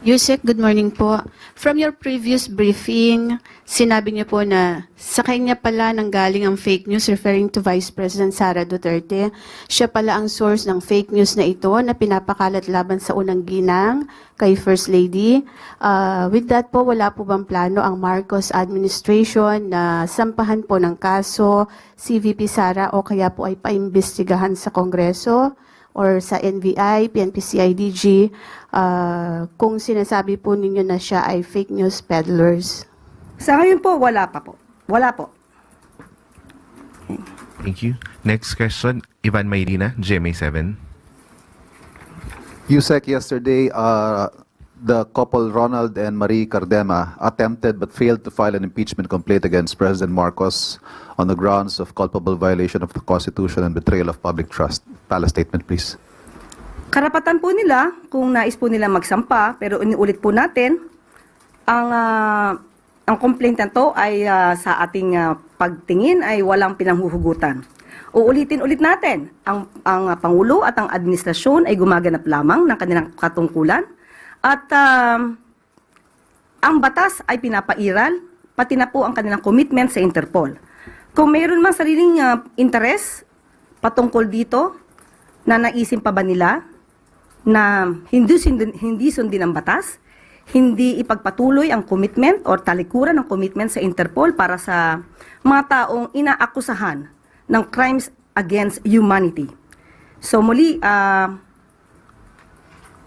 Yusek, good morning po. From your previous briefing, sinabi niyo po na sa kanya pala nanggaling ang fake news referring to Vice President Sara Duterte. Siya pala ang source ng fake news na ito na pinapakalat laban sa unang ginang kay First Lady. With that po, wala po bang plano ang Marcos administration na sampahan po ng kaso si VP Sara o kaya po ay paimbestigahan sa Kongreso or sa NBI, PNP, CIDG, kung sinasabi po ninyo na siya ay fake news peddlers? Sa ngayon po, wala pa po. Wala po. Thank you. Next question, Ivan Mayrina, GMA7. Yusek, yesterday, the couple Ronald and Marie Cardema attempted but failed to file an impeachment complaint against President Marcos on the grounds of culpable violation of the Constitution and betrayal of public trust. Pala statement, please. Karapatan po nila kung nais po nila magsampa, pero inuulit po natin, ang complaint na to ay sa ating pagtingin ay walang pinanghuhugutan. Uulitin ulit natin, ang Pangulo at ang administrasyon ay gumaganap lamang ng kanilang katungkulan at ang batas ay pinapairal, pati na po ang kanilang commitment sa Interpol. Kung mayroon mang sariling interes patungkol dito, na naisin pa ba nila na hindi sundin ang batas, hindi ipagpatuloy ang commitment or talikuran ng commitment sa Interpol para sa mga taong inaakusahan ng crimes against humanity. So muli,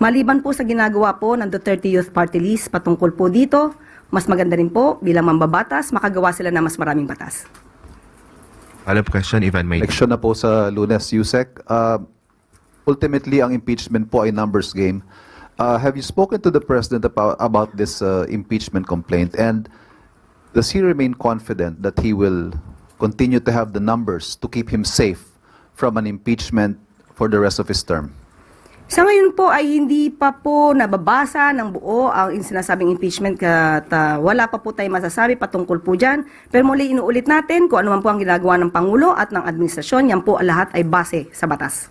maliban po sa ginagawa po ng Duterte Youth Party List patungkol po dito, mas maganda rin po bilang mambabatas, makagawa sila ng mas maraming batas. Follow-up question, Ivan Mayrina. Eleksyon na po sa Lunes, Yusek. Ultimately, ang impeachment po ay numbers game. Have you spoken to the President about this impeachment complaint? And does he remain confident that he will continue to have the numbers to keep him safe from an impeachment for the rest of his term? Sa ngayon po ay hindi pa po nababasa ng buo ang sinasabing impeachment at wala pa po tayo masasabi patungkol po dyan. Pero muli inuulit natin kung ano man po ang ginagawa ng Pangulo at ng administrasyon, yan po lahat ay base sa batas.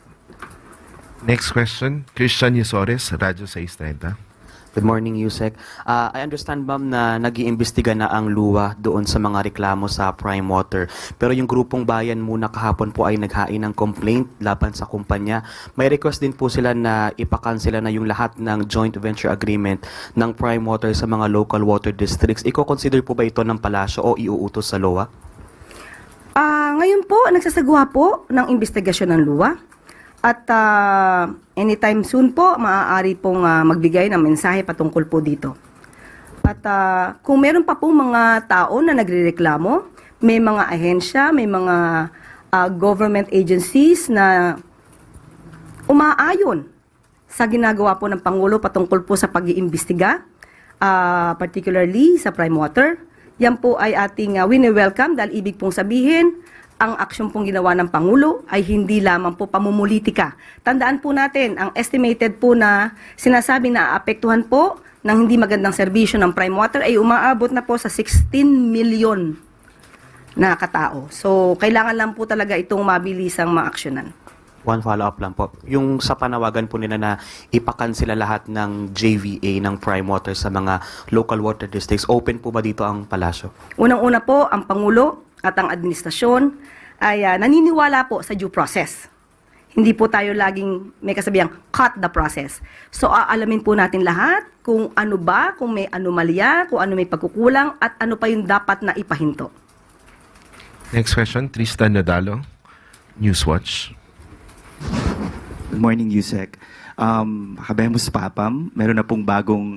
Next question, Christian Yusores, Radyo 630. Good morning, Yusek. I understand, ma'am, na nag-iimbestiga na ang luwa doon sa mga reklamo sa Prime Water. Pero yung grupong bayan muna kahapon po ay naghain ng complaint laban sa kumpanya. May request din po sila na ipakansela na yung lahat ng joint venture agreement ng Prime Water sa mga local water districts. Iko-consider po ba ito ng palasyo o iuutos sa LOA? Ngayon po, nagsasagawa po ng investigasyon ng luwa. At anytime soon po, maaari pong magbigay ng mensahe patungkol po dito. At kung meron pa pong mga tao na nagrereklamo, may mga ahensya, may mga government agencies na umaayon sa ginagawa po ng Pangulo patungkol po sa pag-iimbestiga, particularly sa Prime Water. Yan po ay ating wini-welcome dahil ibig pong sabihin, ang aksyon pong ginawa ng Pangulo ay hindi lamang po pamumulitika. Tandaan po natin, ang estimated po na sinasabi na aapektuhan po ng hindi magandang serbisyo ng Prime Water ay umaabot na po sa 16 million na katao. So, kailangan lang po talaga itong mabilisang maaksyonan. One follow-up lang po. Yung sa panawagan po nila na ipakansela lahat ng JVA ng Prime Water sa mga local water districts, open po ba dito ang palasyo? Unang-una po, ang Pangulo at ang administrasyon ay naniniwala po sa due process. Hindi po tayo laging may kasabihang cut the process. So aalamin po natin lahat kung ano ba, kung may anomalya, kung ano may pagkukulang at ano pa yung dapat na ipahinto. Next question, Tristan Nadalo, Newswatch. Good morning, Yusek. Habemus Papam, meron na pong bagong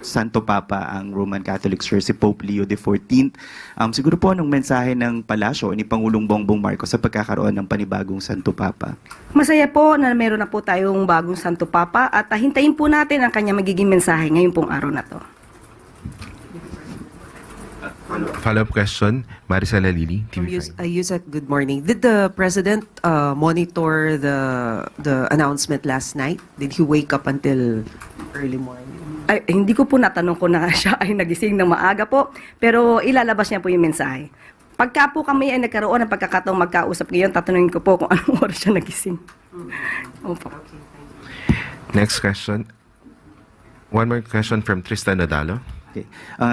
Santo Papa ang Roman Catholic Church, si Pope Leo XIV. Siguro po anong mensahe ng palasyo ni Pangulong Bongbong Marcos sa pagkakaroon ng panibagong Santo Papa? Masaya po na meron na po tayong bagong Santo Papa at hintayin po natin ang kanya magiging mensahe ngayong pong araw na to. Follow-up question, Maricela Lili, From TV5. Yusek, good morning. Did the President monitor the announcement last night? Did he wake up until early morning? Ay, hindi ko po natanong kung na siya ay nagising ng maaga po, pero ilalabas niya po yung mensahe. Pagka po kami ay nagkaroon ng pagkakataong magkausap ngayon, tatanungin ko po kung anong oras siya nagising. Opo. Next question, One more question from Tristan Nadalo. Okay.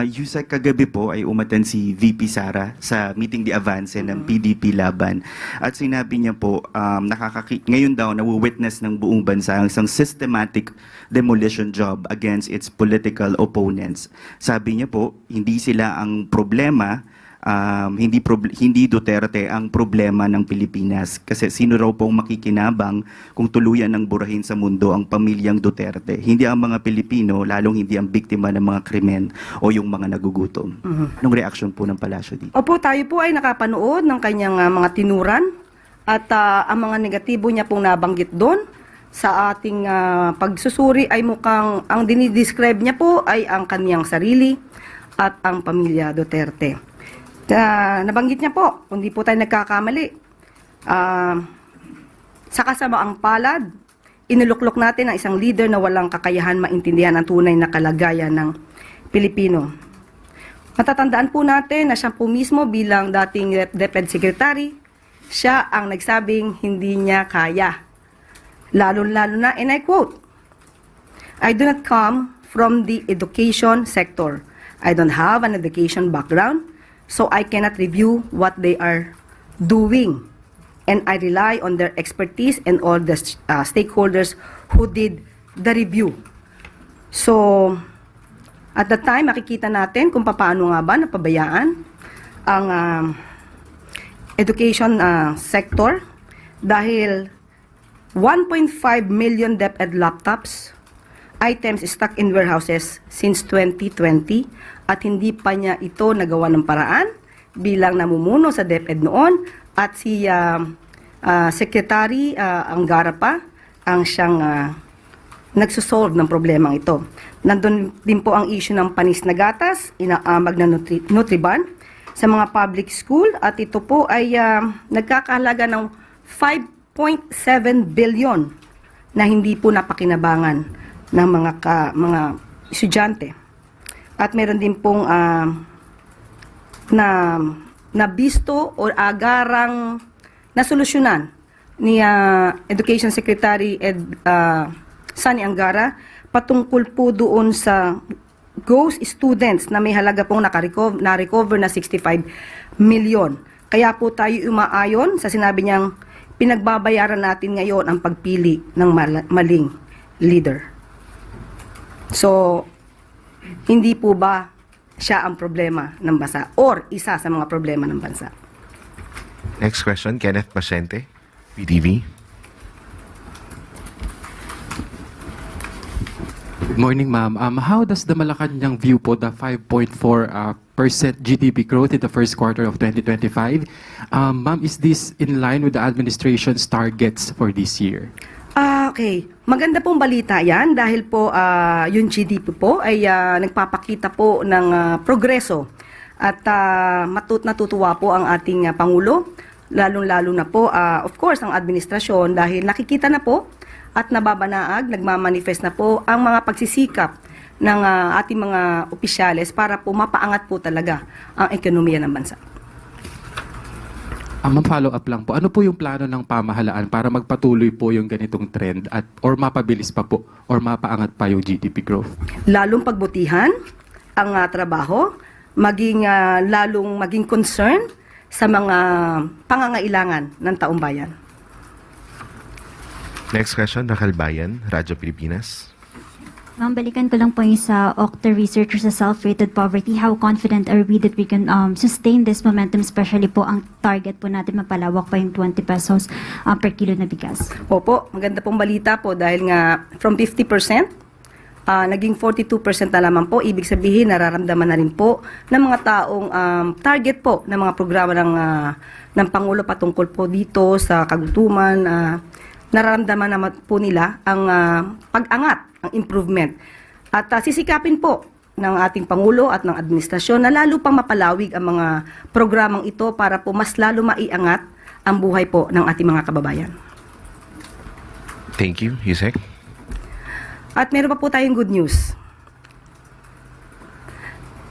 Yusek, kagabi po ay umattend si VP Sara sa meeting di avance ng PDP Laban. At sinabi niya po, ngayon daw nawu-witness ng buong bansa ang isang systematic demolition job against its political opponents. Sabi niya po, hindi sila ang problema, hindi Duterte ang problema ng Pilipinas. Kasi sino raw pong makikinabang kung tuluyan ng burahin sa mundo ang pamilyang Duterte? Hindi ang mga Pilipino, lalong hindi ang biktima ng mga krimen o yung mga nagugutom. Anong reaction po ng palasyo dito? Opo, tayo po ay nakapanood ng kanyang mga tinuran at ang mga negatibo niya pong nabanggit doon sa ating pagsusuri ay mukhang ang dinidescribe niya po ay ang kanyang sarili at ang pamilya Duterte. Nabanggit niya po, kung di po tayo nagkakamali, sa kasamaang palad, inuluklok natin ang isang leader na walang kakayahan maintindihan ang tunay na kalagayan ng Pilipino. Matatandaan po natin na siya po mismo bilang dating DepEd Secretary, siya ang nagsabing hindi niya kaya. Lalo-lalo na, and I quote, "I do not come from the education sector. I don't have an education background, so I cannot review what they are doing. And I rely on their expertise and all the stakeholders who did the review." So, at the time, makikita natin kung paano nga ba napabayaan ang education sector dahil 1.5 million DepEd laptops items stuck in warehouses since 2020 at hindi pa niya ito nagawa ng paraan bilang namumuno sa DepEd noon at si Secretary Angara pa ang siyang nagsosolve ng problemang ito. Nandun din po ang issue ng panis na gatas, inaamag na Nutriban sa mga public school at ito po ay nagkakahalaga ng 5.7 billion na hindi po napakinabangan ng mga estudyante. At meron din pong nabisto o agarang nasolusyonan ni Education Secretary Sani Angara patungkol po doon sa ghost students na may halaga pong na-recover na 65 million. Kaya po tayo umaayon sa sinabi niyang pinagbabayaran natin ngayon ang pagpili ng maling leader. So, hindi po ba siya ang problema ng bansa or isa sa mga problema ng bansa? Next question, Kenneth Pasyente, PTV. Good morning, ma'am. How does the Malacanang view po the 5.4% GDP growth in the first quarter of 2025? Ma'am, is this in line with the administration's targets for this year? Okay. Maganda pong balita yan dahil po yung GDP po ay nagpapakita po ng progreso at natutuwa po ang ating Pangulo, lalong-lalo na po, of course, ang administrasyon dahil nakikita na po at nababanaag, nagmamanifest na po ang mga pagsisikap ng ating mga opisyales para po mapaangat po talaga ang ekonomiya ng bansa. Ma'am, follow up lang po. Ano po yung plano ng pamahalaan para magpatuloy po yung ganitong trend at or mapabilis pa po or mapaangat pa yung GDP growth? Lalong pagbutihan ang trabaho, lalong maging concern sa mga pangangailangan ng taong bayan. Next question, Raquel Bayan, Radyo Pilipinas. Ma'am, balikan ko lang po yung sa Okta research sa self-rated poverty. How confident are we that we can sustain this momentum, especially po ang target po natin mapalawak pa yung 20 pesos per kilo na bigas? Opo, maganda pong balita po dahil nga from 50%, naging 42% na lamang po. Ibig sabihin, nararamdaman na rin po ng mga taong target po ng mga programa ng Pangulo patungkol po dito sa kagutuman. Nararamdaman naman po nila ang pag-angat, ang improvement. At sisikapin po ng ating Pangulo at ng administrasyon na lalo pang mapalawig ang mga programang ito para po mas lalo maiangat ang buhay po ng ating mga kababayan. Thank you, Yusek. At meron pa po tayong good news.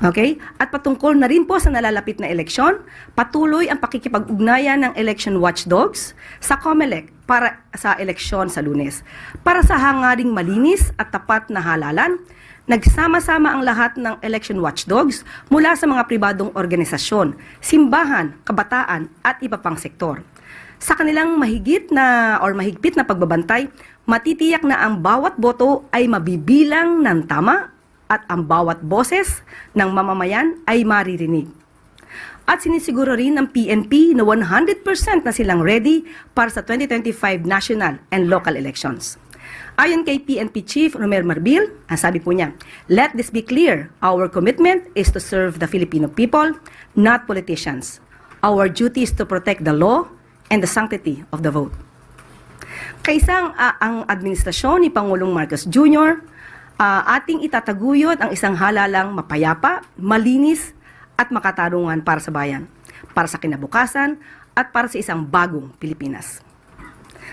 Okay? At patungkol na rin po sa nalalapit na eleksyon, patuloy ang pakikipag-ugnayan ng election watchdogs sa COMELEC para sa eleksyon sa Lunes. Para sa hangaring malinis at tapat na halalan, nagsama-sama ang lahat ng election watchdogs mula sa mga pribadong organisasyon, simbahan, kabataan at iba pang sektor. Sa kanilang mahigpit na pagbabantay, matitiyak na ang bawat boto ay mabibilang ng tama at ang bawat boses ng mamamayan ay maririnig. At sinisiguro rin ng PNP na 100% na silang ready para sa 2025 national and local elections. Ayon kay PNP Chief Romel Marbil, ang sabi po niya, "Let this be clear, our commitment is to serve the Filipino people, not politicians. Our duty is to protect the law and the sanctity of the vote." Kaisang ang administrasyon ni Pangulong Marcos Jr., ating itataguyod ang isang halalang mapayapa, malinis at makatarungan para sa bayan, para sa kinabukasan at para sa isang bagong Pilipinas.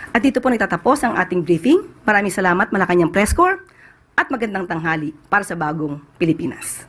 At dito po nagtatapos ang ating briefing. Maraming salamat Malacanang Press Corps at magandang tanghali para sa bagong Pilipinas.